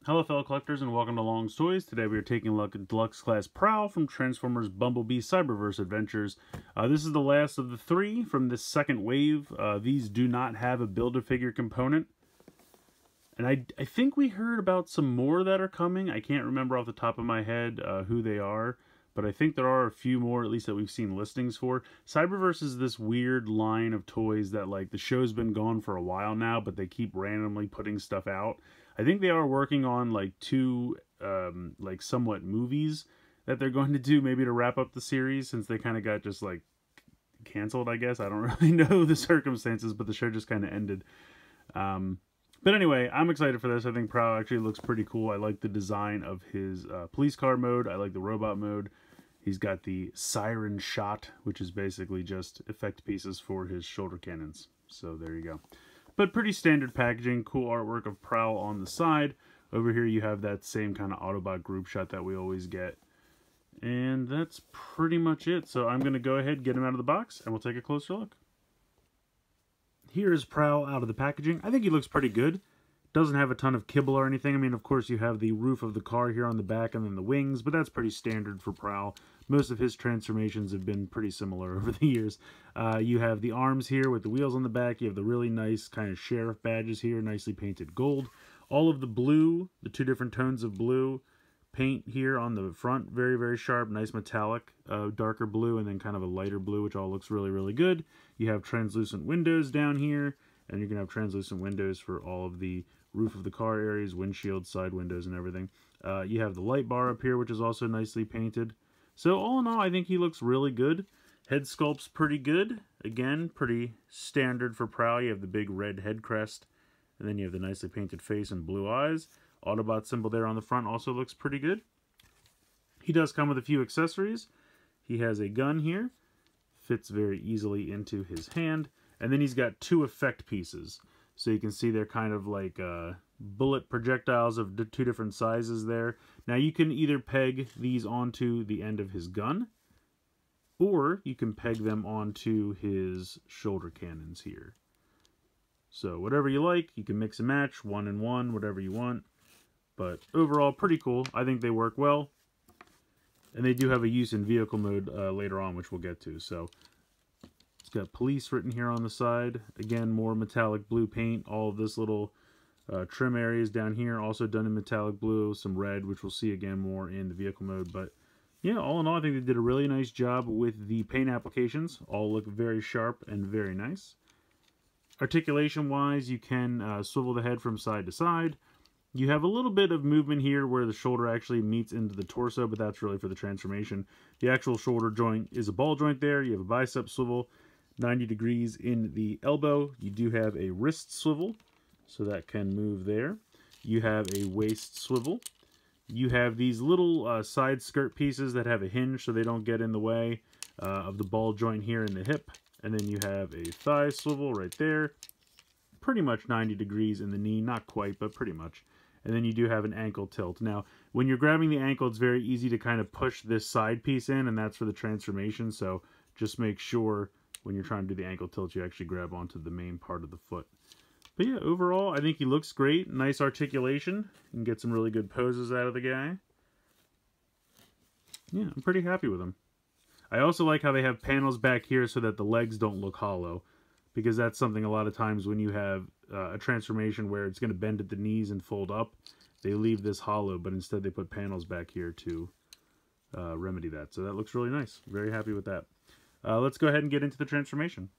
Hello fellow collectors and welcome to Long's Toys. Today we are taking a look at Deluxe class Prowl from Transformers Bumblebee Cyberverse Adventures. This is the last of the three from this second wave. These do not have a Build-A-Figure component. And I think we heard about some more that are coming. I can't remember off the top of my head who they are. But I think there are a few more, at least that we've seen listings for. Cyberverse is this weird line of toys that, like, the show's been gone for a while now, but they keep randomly putting stuff out. I think they are working on, like, two, like, somewhat movies that they're going to do, maybe to wrap up the series, since they kind of got just, like, canceled, I guess. I don't really know the circumstances, but the show just kind of ended. But anyway, I'm excited for this. I think Prowl actually looks pretty cool. I like the design of his police car mode. I like the robot mode. He's got the siren shot, which is basically just effect pieces for his shoulder cannons. So there you go. But pretty standard packaging, cool artwork of Prowl on the side. Over here you have that same kind of Autobot group shot that we always get. And that's pretty much it. So I'm going to go ahead, get him out of the box, and we'll take a closer look. Here is Prowl out of the packaging. I think he looks pretty good. Doesn't have a ton of kibble or anything. I mean, of course, you have the roof of the car here on the back and then the wings, but that's pretty standard for Prowl. Most of his transformations have been pretty similar over the years. You have the arms here with the wheels on the back. You have the really nice kind of sheriff badges here, nicely painted gold. All of the blue, the two different tones of blue paint here on the front, very, very sharp, nice metallic, darker blue, and then kind of a lighter blue, which all looks really, really good. You have translucent windows down here, and you're going to have translucent windows for all of the roof of the car areas, windshield, side windows, and everything. You have the light bar up here, which is also nicely painted. So all in all, I think he looks really good. Head sculpt's pretty good. Again, pretty standard for Prowl. You have the big red head crest, and then you have the nicely painted face and blue eyes. Autobot symbol there on the front also looks pretty good. He does come with a few accessories. He has a gun here. Fits very easily into his hand. And then he's got two effect pieces. So you can see they're kind of like bullet projectiles of two different sizes there. Now you can either peg these onto the end of his gun, or you can peg them onto his shoulder cannons here. So whatever you like, you can mix and match, one and one, whatever you want. But overall, pretty cool. I think they work well. And they do have a use in vehicle mode later on, which we'll get to. So it's got police written here on the side. Again, more metallic blue paint. All of this little trim areas down here also done in metallic blue. Some red, which we'll see again more in the vehicle mode. But yeah, all in all, I think they did a really nice job with the paint applications. All look very sharp and very nice. Articulation-wise, you can swivel the head from side to side. You have a little bit of movement here where the shoulder actually meets into the torso, but that's really for the transformation. The actual shoulder joint is a ball joint there. You have a bicep swivel, 90 degrees in the elbow. You do have a wrist swivel, so that can move there. You have a waist swivel. You have these little side skirt pieces that have a hinge so they don't get in the way of the ball joint here in the hip. And then you have a thigh swivel right there. Pretty much 90 degrees in the knee. Not quite, but pretty much. And then you do have an ankle tilt. Now, when you're grabbing the ankle, it's very easy to kind of push this side piece in, and that's for the transformation. So just make sure when you're trying to do the ankle tilt, you actually grab onto the main part of the foot. But yeah, overall, I think he looks great. Nice articulation. You can get some really good poses out of the guy. Yeah, I'm pretty happy with him. I also like how they have panels back here so that the legs don't look hollow, because that's something a lot of times when you have a transformation where it's going to bend at the knees and fold up, they leave this hollow, but instead they put panels back here to remedy that. So that looks really nice. Very happy with that. Let's go ahead and get into the transformation.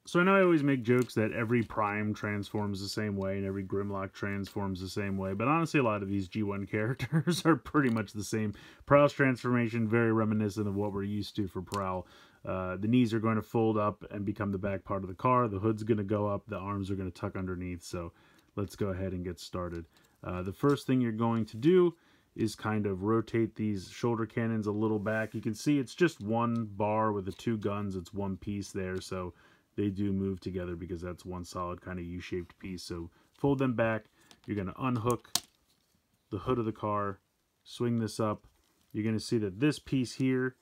So I know I always make jokes that every Prime transforms the same way and every Grimlock transforms the same way, but honestly a lot of these G1 characters are pretty much the same. Prowl's transformation, very reminiscent of what we're used to for Prowl. The knees are going to fold up and become the back part of the car, the hood's going to go up, the arms are going to tuck underneath, so let's go ahead and get started. The first thing you're going to do is kind of rotate these shoulder cannons a little back. You can see it's just one bar with the two guns, it's one piece there, so they do move together because that's one solid kind of U-shaped piece. So fold them back. You're going to unhook the hood of the car, swing this up. You're going to see that this piece here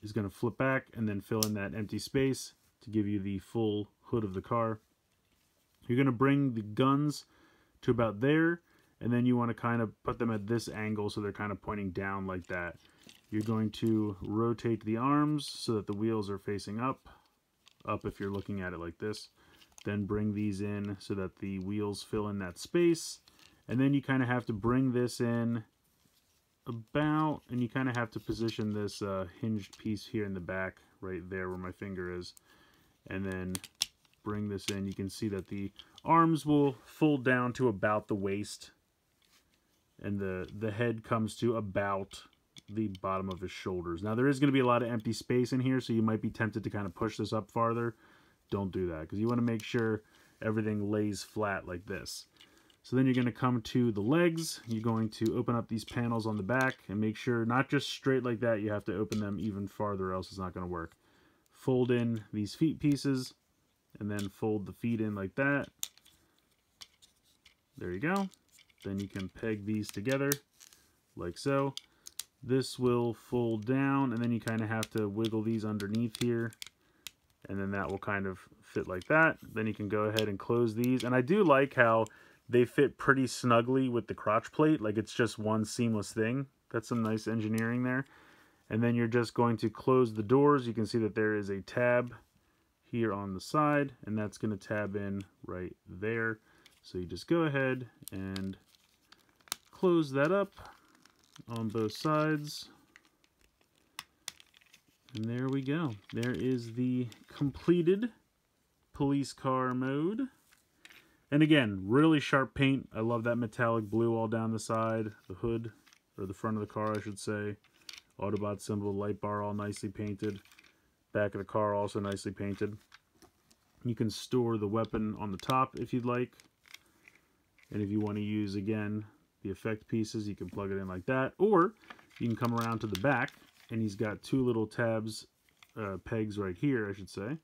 is going to flip back and then fill in that empty space to give you the full hood of the car. You're going to bring the guns to about there, and then you want to kind of put them at this angle so they're kind of pointing down like that. You're going to rotate the arms so that the wheels are facing up if you're looking at it like this. Then bring these in so that the wheels fill in that space. And then you kind of have to bring this in about, and you kind of have to position this hinged piece here in the back, right there where my finger is. And then bring this in. You can see that the arms will fold down to about the waist. And the head comes to about the bottom of his shoulders. Now there is going to be a lot of empty space in here, so you might be tempted to kind of push this up farther. Don't do that, because you want to make sure everything lays flat like this. So then you're going to come to the legs. You're going to open up these panels on the back and make sure, not just straight like that, you have to open them even farther, or else it's not going to work. Fold in these feet pieces, and then fold the feet in like that. There you go. Then you can peg these together like so. This will fold down, and then you kind of have to wiggle these underneath here, and then that will kind of fit like that. Then you can go ahead and close these, and I do like how they fit pretty snugly with the crotch plate, like it's just one seamless thing. That's some nice engineering there. And then you're just going to close the doors. You can see that there is a tab here on the side, and that's going to tab in right there. So you just go ahead and close that up on both sides. And there we go. There is the completed police car mode. And again, really sharp paint. I love that metallic blue all down the side, the hood, or the front of the car, I should say. Autobot symbol, light bar all nicely painted. Back of the car also nicely painted. You can store the weapon on the top if you'd like. And if you want to use, again, the effect pieces, you can plug it in like that. Or you can come around to the back, and he's got two little tabs, pegs right here, I should say.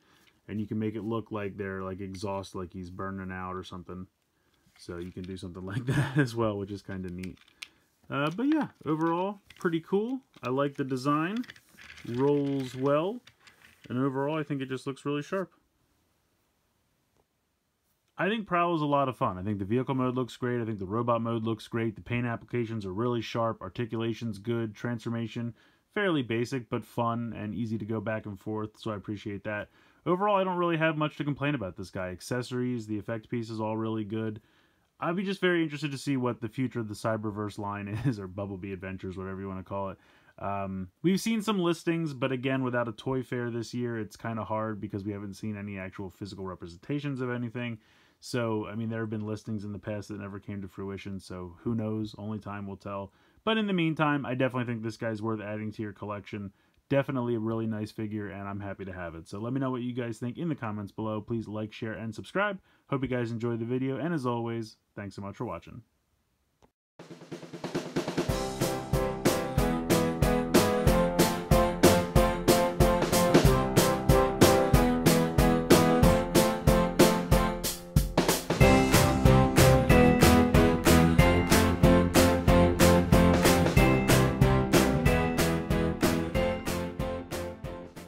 And you can make it look like they're like exhaust, like he's burning out or something. So you can do something like that as well, which is kind of neat. But yeah, overall, pretty cool. I like the design. Rolls well. And overall, I think it just looks really sharp. I think Prowl is a lot of fun. I think the vehicle mode looks great. I think the robot mode looks great. The paint applications are really sharp. Articulation's good. Transformation, fairly basic, but fun and easy to go back and forth. So I appreciate that. Overall, I don't really have much to complain about this guy. Accessories, the effect pieces, all really good. I'd be just very interested to see what the future of the Cyberverse line is, or Bumblebee Adventures, whatever you want to call it. We've seen some listings, but again, without a toy fair this year, it's kind of hard because we haven't seen any actual physical representations of anything. So, I mean, there have been listings in the past that never came to fruition, so who knows? Only time will tell. But in the meantime, I definitely think this guy's worth adding to your collection. Definitely a really nice figure, and I'm happy to have it. So let me know what you guys think in the comments below. Please like, share, and subscribe. Hope you guys enjoyed the video, and as always, thanks so much for watching.